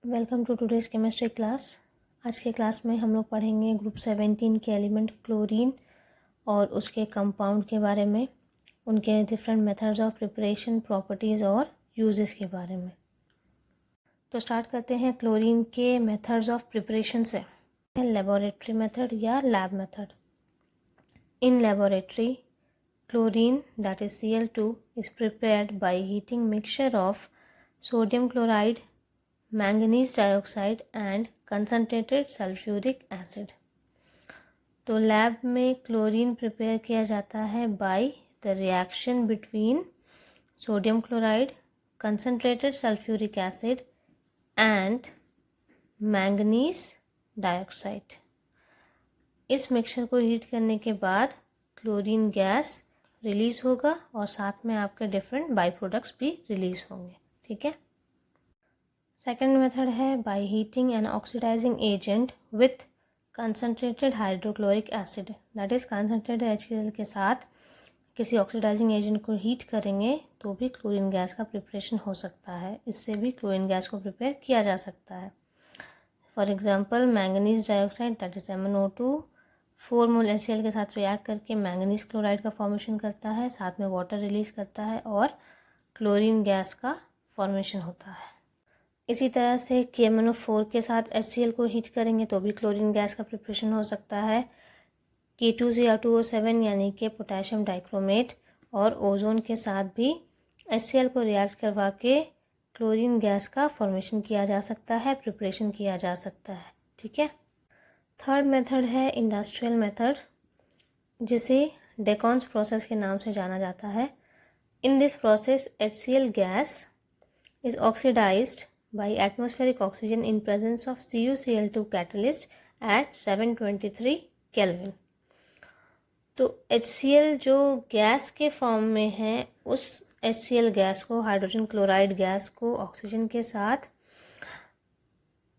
Welcome to today's chemistry class. आज के class में हम लोग पढ़ेंगे ग्रुप 17 के एलिमेंट क्लोरीन और उसके कंपाउंड के बारे में, उनके different methods of preparation, properties और यूजेस के बारे में। तो स्टार्ट करते हैं क्लोरीन के मेथड्स ऑफ प्रिपरेशन से। लेबोरेटरी मेथड या lab method. In laboratory chlorine that is Cl2 is prepared by heating mixture of sodium chloride, manganese dioxide and concentrated sulphuric acid. तो लैब में क्लोरीन प्रिपेयर किया जाता है by the reaction between sodium chloride, concentrated sulphuric acid and manganese dioxide. इस mixture को heat करने के बाद क्लोरीन गैस रिलीज होगा और साथ में आपके डिफरेंट बाई प्रोडक्ट्स भी रिलीज होंगे। ठीक है। सेकेंड मेथड है by heating an oxidising agent with concentrated hydrochloric acid. That is concentrated HCl के साथ किसी ऑक्सीडाइजिंग एजेंट को हीट करेंगे तो भी क्लोरीन गैस का प्रिपरेशन हो सकता है। इससे भी क्लोरीन गैस को प्रिपेयर किया जा सकता है। For example manganese dioxide that is MnO2 4 mole HCl के साथ रिएक्ट करके मैंगनीज क्लोराइड का फॉर्मेशन करता है, साथ में वाटर रिलीज करता है और क्लोरीन गैस का फॉर्मेशन होता है। इसी तरह से KMnO4 के साथ HCl को हीट करेंगे तो भी क्लोरीन गैस का प्रिपरेशन हो सकता है। K2Cr2O7 यानी कि पोटेशियम डाइक्रोमेट और ओजोन के साथ भी HCl को रिएक्ट करवा के क्लोरीन गैस का फॉर्मेशन किया जा सकता है, प्रिपरेशन किया जा सकता है। ठीक है। थर्ड मेथड है इंडस्ट्रियल मेथड, जिसे डेकॉन्स प्रोसेस के नाम से जाना जाता है। In this process HCl gas is oxidised by atmospheric oxygen in presence of CuCl2 catalyst at 723 Kelvin। तो HCl जो गैस के फॉर्म में है, उस HCl गैस को, हाइड्रोजन क्लोराइड गैस को ऑक्सीजन के साथ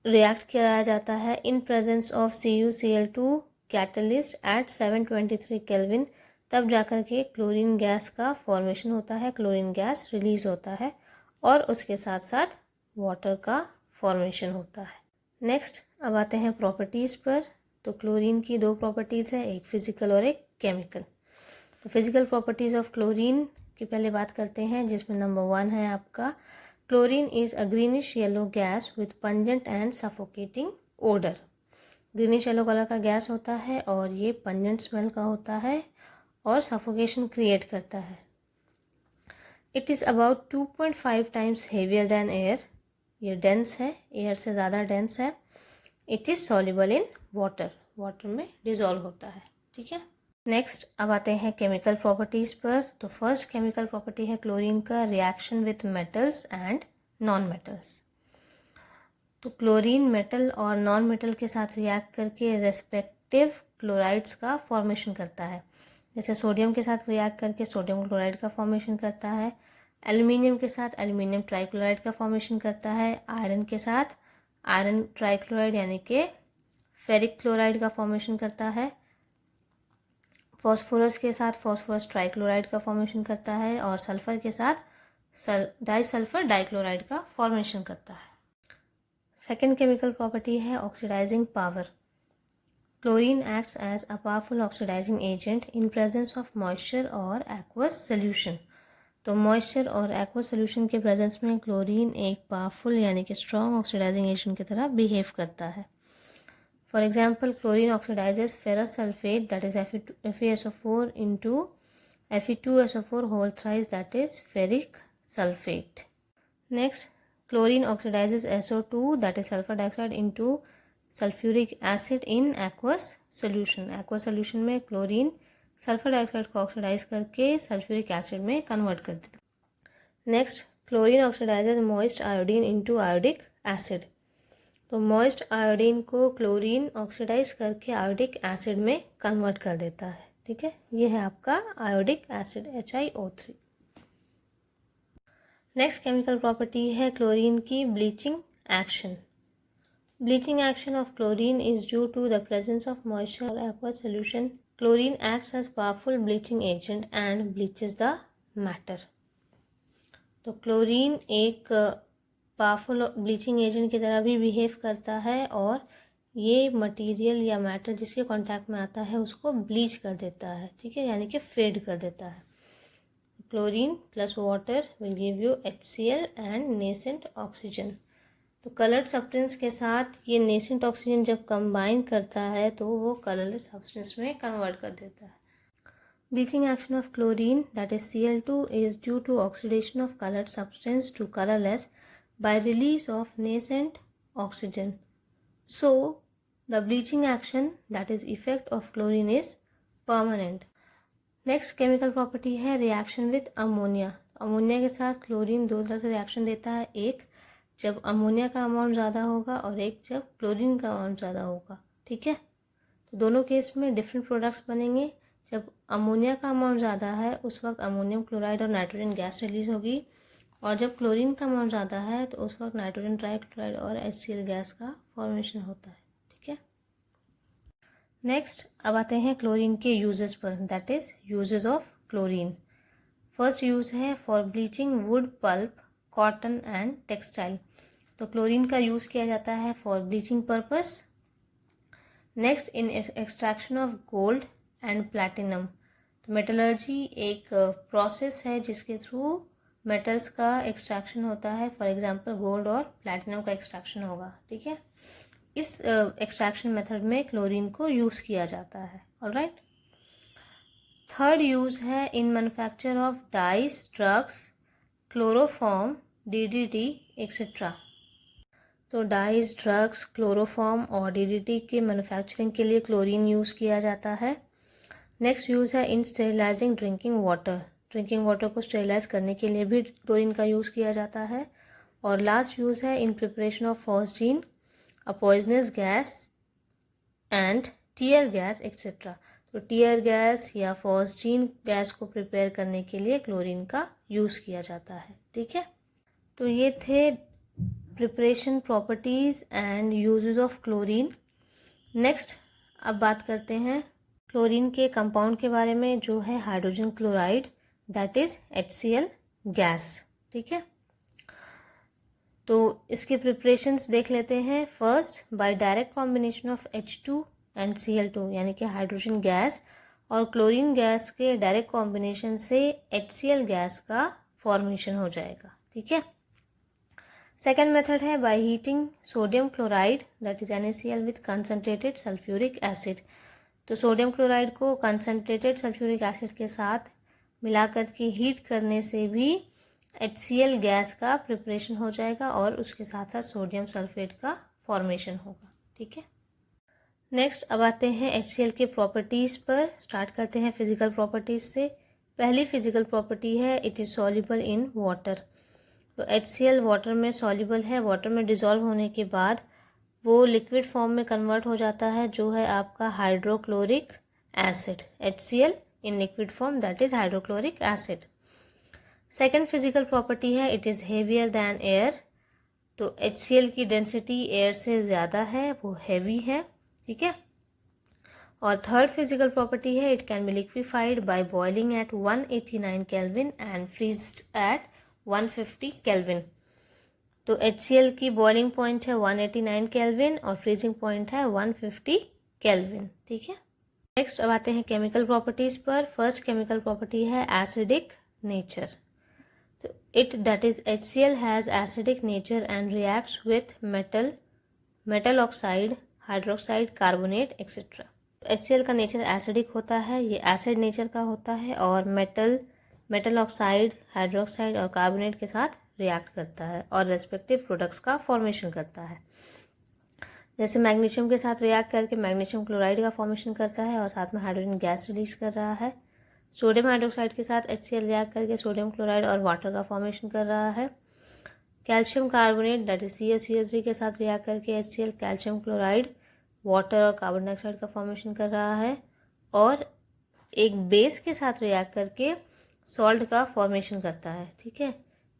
रिएक्ट कराया जाता है in presence of CuCl2 catalyst at 723 kelvin. तब जाकर के क्लोरीन गैस का फॉर्मेशन होता है, क्लोरीन गैस रिलीज होता है और उसके साथ साथ वाटर का फॉर्मेशन होता है। नेक्स्ट अब आते हैं प्रॉपर्टीज़ पर। तो क्लोरीन की दो प्रॉपर्टीज़ है, एक फिजिकल और एक केमिकल। तो फिजिकल प्रॉपर्टीज़ ऑफ क्लोरीन की पहले बात करते हैं, जिसमें नंबर 1 है आपका chlorine is a greenish yellow gas with pungent and suffocating odour. Greenish yellow colour का गैस होता है और ये पंजेंट स्मेल का होता है और सफोकेशन क्रिएट करता है। It is about 2.5 times heavier than air. ये डेंस है, एयर से ज़्यादा डेंस है। It is soluble in water, water में डिज़ोल्व होता है। ठीक है। नेक्स्ट अब आते हैं केमिकल प्रॉपर्टीज़ पर। तो फर्स्ट केमिकल प्रॉपर्टी है क्लोरीन का reaction with metals and non metals. तो क्लोरीन मेटल और नॉन मेटल के साथ रिएक्ट करके रेस्पेक्टिव क्लोराइड्स का फॉर्मेशन करता है। जैसे सोडियम के साथ रिएक्ट करके सोडियम क्लोराइड का फॉर्मेशन करता है, एल्युमिनियम के साथ एल्युमिनियम ट्राइक्लोराइड का फॉर्मेशन करता है, आयरन के साथ आयरन ट्राइक्लोराइड यानी कि फेरिक क्लोराइड का फॉर्मेशन करता है, फॉस्फोरस के साथ फॉस्फोरस ट्राइक्लोराइड का फॉर्मेशन करता है और सल्फर के साथ डाइसल्फर डाइक्लोराइड का फॉर्मेशन करता है। सेकेंड केमिकल प्रॉपर्टी है oxidising power. Chlorine acts as a powerful oxidising agent in presence of moisture और एक्वस सोल्यूशन। तो मॉइस्चर और एक्वस सोल्यूशन के प्रेजेंस में क्लोरीन एक पावरफुल यानी कि स्ट्रॉन्ग ऑक्सीडाइजिंग एजेंट की तरह बिहेव करता है। For example chlorine oxidises ferrous sulphate that is FeSO4 into Fe2SO4 whole thrice that is ferric sulphate. Next chlorine oxidises SO2 that is sulphur dioxide into sulphuric acid in aqueous solution. Aqueous solution में chlorine sulphur dioxide को oxidise करके sulphuric acid में convert कर देता है। Next chlorine oxidises moist iodine into iodic acid. तो moist iodine को chlorine oxidise करके आयोडिक एसिड में कन्वर्ट कर देता है। ठीक है, ये है आपका iodic acid HiO3। Next chemical property है क्लोरीन की bleaching action. Bleaching action of chlorine is due to the presence of moisture or aqueous solution. Chlorine acts as powerful bleaching agent and bleaches the matter. तो chlorine एक powerful bleaching agent की तरह भी behave करता है और ये material या मैटर जिसके कांटेक्ट में आता है उसको ब्लीच कर देता है, ठीक है, यानी कि फेड कर देता है। Chlorine plus water will give you HCl and nascent oxygen. तो कलर्ड सब्सटेंस के साथ ये नेसेंट ऑक्सीजन जब कंबाइन करता है तो वो कलरलेस सब्सटेंस में कन्वर्ट कर देता है। Bleaching action of chlorine, that is Cl2, is due to oxidation of colored substance to colorless by release of nascent oxygen. So, the bleaching action, that is effect of chlorine, is permanent. Next chemical property है reaction with ammonia. Ammonia के साथ chlorine दो तरह से reaction देता है, एक जब अमोनिया का अमाउंट ज़्यादा होगा और एक जब क्लोरीन का अमाउंट ज़्यादा होगा, ठीक है। तो दोनों केस में डिफरेंट प्रोडक्ट्स बनेंगे। जब अमोनिया का अमाउंट ज़्यादा है उस वक्त अमोनियम क्लोराइड और नाइट्रोजन गैस रिलीज होगी, और जब क्लोरीन का अमाउंट ज़्यादा है तो उस वक्त नाइट्रोजन ट्राइक्लोराइड और HCl गैस का फॉर्मेशन होता है, ठीक है। नेक्स्ट अब आते हैं क्लोरीन के यूजेस पर, that is uses of chlorine. First use है for bleaching wood pulp, cotton and textile. तो क्लोरीन का यूज़ किया जाता है for bleaching purpose. Next in extraction of gold and platinum. तो मेटलर्जी एक प्रोसेस है जिसके थ्रू मेटल्स का एक्सट्रैक्शन होता है, फॉर एग्जांपल गोल्ड और प्लैटिनम का एक्सट्रैक्शन होगा, ठीक है। इस एक्सट्रैक्शन मेथड में क्लोरीन को यूज़ किया जाता है, ऑलराइट। थर्ड यूज़ है इन manufacture of dice, drugs, chloroform, DDT etcetera. तो डाइस, ड्रग्स, क्लोरोफॉर्म और DDT के मैन्युफैक्चरिंग के लिए क्लोरीन यूज़ किया जाता है। नेक्स्ट यूज़ है इन स्टेरिलाइजिंग ड्रिंकिंग वाटर। ड्रिंकिंग वाटर को स्टेरिलाइज करने के लिए भी क्लोरीन का यूज़ किया जाता है। और लास्ट यूज़ है इन preparation of phosgene, a poisonous gas and tear gas etcetera. तो टीयर गैस या फॉस्जीन गैस को प्रिपेयर करने के लिए क्लोरीन का यूज़ किया जाता है, ठीक है। तो ये थे preparation, properties and uses of chlorine. Next अब बात करते हैं क्लोरीन के कंपाउंड के बारे में, जो है hydrogen chloride, that is HCl gas, ठीक है। तो इसके प्रिपरेशंस देख लेते हैं। First by direct combination of H2 and Cl2, यानी कि हाइड्रोजन गैस और क्लोरीन गैस के डायरेक्ट कॉम्बिनेशन से HCl गैस का फॉर्मेशन हो जाएगा, ठीक है। सेकेंड मेथड है by heating sodium chloride, that is NaCl with concentrated sulphuric acid. तो सोडियम क्लोराइड को कंसनट्रेटेड सल्फ्यूरिक एसिड के साथ मिलाकर के हीट करने से भी HCl गैस का प्रिपरेशन हो जाएगा और उसके साथ साथ सोडियम सल्फेट का फॉर्मेशन होगा, ठीक है। नेक्स्ट अब आते हैं HCl के प्रॉपर्टीज़ पर। स्टार्ट करते हैं फिजिकल प्रॉपर्टीज़ से। पहली फिजिकल प्रॉपर्टी है it is soluble in water. तो HCl वाटर में सॉल्युबल है, वाटर में डिज़ोल्व होने के बाद वो लिक्विड फॉर्म में कन्वर्ट हो जाता है, जो है आपका hydrochloric acid. HCl in liquid form, that is hydrochloric acid. Second physical property है it is heavier than air. तो HCl की डेंसिटी एयर से ज़्यादा है, वो हैवी है, ठीक है। और थर्ड फिजिकल प्रॉपर्टी है it can be liquefied by boiling at 189 kelvin and freezed at 150 kelvin. तो HCl की बॉइलिंग पॉइंट है 189 केल्विन और फ्रीजिंग पॉइंट है 150 केल्विन, ठीक है। नेक्स्ट अब आते हैं केमिकल प्रॉपर्टीज़ पर। फर्स्ट केमिकल प्रॉपर्टी है एसिडिक नेचर। तो it that is HCl has acidic nature and reacts with metal oxide, hydroxide, carbonate etcetera. HCl का नेचर एसिडिक होता है, ये एसिड नेचर का होता है और मेटल ऑक्साइड, हाइड्रोक्साइड और कार्बोनेट के साथ रिएक्ट करता है और रेस्पेक्टिव प्रोडक्ट्स का फॉर्मेशन करता है। जैसे मैग्नीशियम के साथ रिएक्ट करके मैग्नीशियम क्लोराइड का फॉर्मेशन करता है और साथ में हाइड्रोजन गैस रिलीज कर रहा है। सोडियम हाइड्रोक्साइड के साथ HCl रिएक्ट करके सोडियम क्लोराइड और वाटर का फॉर्मेशन कर रहा है। Calcium carbonate that is CaCO3 के साथ रिएक्ट करके HCl कैल्शियम क्लोराइड, वाटर और कार्बन डाइऑक्साइड का फॉर्मेशन कर रहा है। और एक बेस के साथ रिएक्ट करके सॉल्ट का फॉर्मेशन करता है, ठीक है।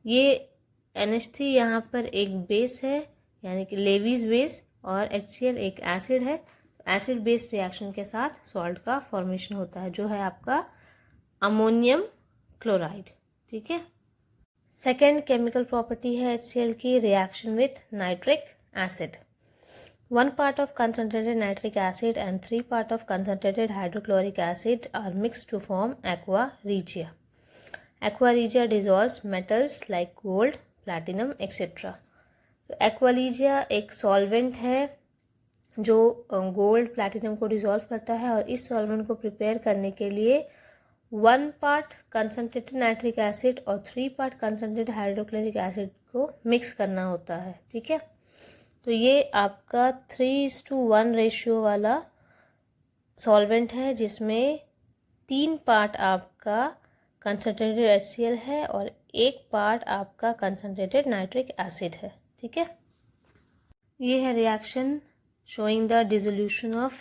ये NH3 यहाँ पर एक बेस है, यानी कि लेविस बेस, और HCl एक एसिड है। एसिड बेस रिएक्शन के साथ सॉल्ट का फॉर्मेशन होता है, जो है आपका अमोनियम क्लोराइड, ठीक है। सेकेंड केमिकल प्रॉपर्टी है HCl की reaction with nitric acid. 1 part of concentrated nitric acid and 3 part of concentrated hydrochloric acid are mixed to form aqua regia. Aqua regia dissolves metals like gold, platinum, etc. तो aqua regia एक solvent है जो gold platinum को dissolve करता है और इस solvent को प्रिपेयर करने के लिए 1 part कंसनट्रेटेड नाइट्रिक एसिड और 3 part कंसनट्रेटेड हाइड्रोक्लोरिक एसिड को मिक्स करना होता है. ठीक है, तो ये आपका 3:1 रेशियो वाला सॉल्वेंट है जिसमें 3 पार्ट आपका कंसनट्रेटेड HCl है और 1 पार्ट आपका कंसनट्रेटेड नाइट्रिक एसिड है. ठीक है, ये है reaction showing the dissolution of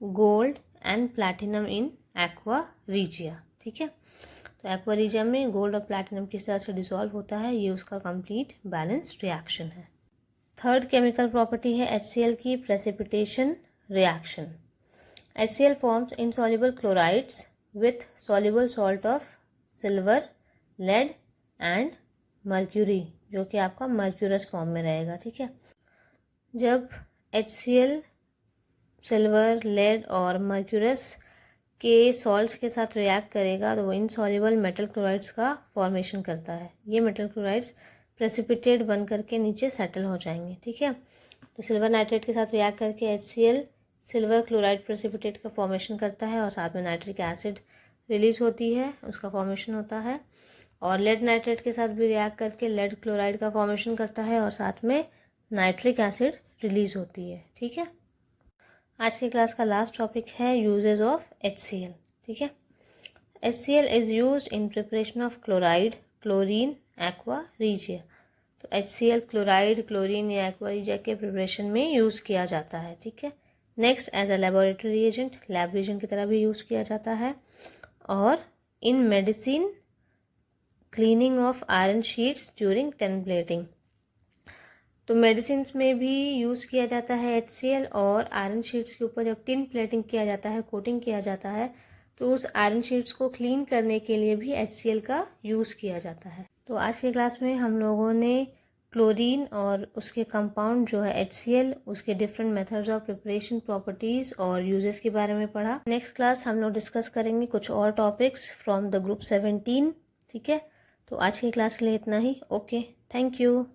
gold and platinum in aqua regia. ठीक है, तो aqua regia में गोल्ड और प्लैटिनम किस तरह से डिसॉल्व होता है, ये उसका कंप्लीट बैलेंस्ड रिएक्शन है. थर्ड केमिकल प्रॉपर्टी है HCl की precipitation reaction. HCl forms insoluble chlorides with soluble salt of silver, lead and mercury, जो कि आपका मर्क्यूरस फॉर्म में रहेगा. ठीक है, जब HCl सिल्वर, लेड और मर्क्यूरस के सॉल्ट्स के साथ रिएक्ट करेगा तो वो इनसॉल्युबल मेटल क्लोराइड्स का फॉर्मेशन करता है. ये मेटल क्लोराइड्स प्रेसिपिटेट बन करके नीचे सेटल हो जाएंगे. ठीक है, तो सिल्वर नाइट्रेट के साथ रिएक्ट करके HCl सिल्वर क्लोराइड प्रेसिपिटेट का फॉर्मेशन करता है और साथ में नाइट्रिक एसिड रिलीज होती है, उसका फॉर्मेशन होता है. और लेड नाइट्रेट के साथ भी रिएक्ट करके लेड क्लोराइड का फॉर्मेशन करता है और साथ में नाइट्रिक एसिड रिलीज होती है. ठीक है, आज की क्लास का लास्ट टॉपिक है यूजेज ऑफ HCl. ठीक है, HCl is used in preparation of chloride, chlorine, aqua regia. तो HCl क्लोराइड, क्लोरीन या एक्वा रीजिया के प्रिपरेशन में यूज़ किया जाता है. ठीक है, next as a laboratory reagent, lab reagent की तरह भी यूज़ किया जाता है. और in medicine, cleaning of iron sheets during tin plating. तो मेडिसिन में भी यूज़ किया जाता है HCl और आयरन शीट्स के ऊपर जब टिन प्लेटिंग किया जाता है, कोटिंग किया जाता है, तो उस आयरन शीट्स को क्लीन करने के लिए भी HCl का यूज़ किया जाता है. तो आज की क्लास में हम लोगों ने क्लोरीन और उसके कंपाउंड जो है HCl, उसके different methods of preparation, properties और यूजेस के बारे में पढ़ा. नेक्स्ट क्लास हम लोग डिस्कस करेंगे कुछ और टॉपिक्स फ्रॉम द ग्रुप 17. ठीक है, तो आज की क्लास के लिए इतना ही. Okay, thank you.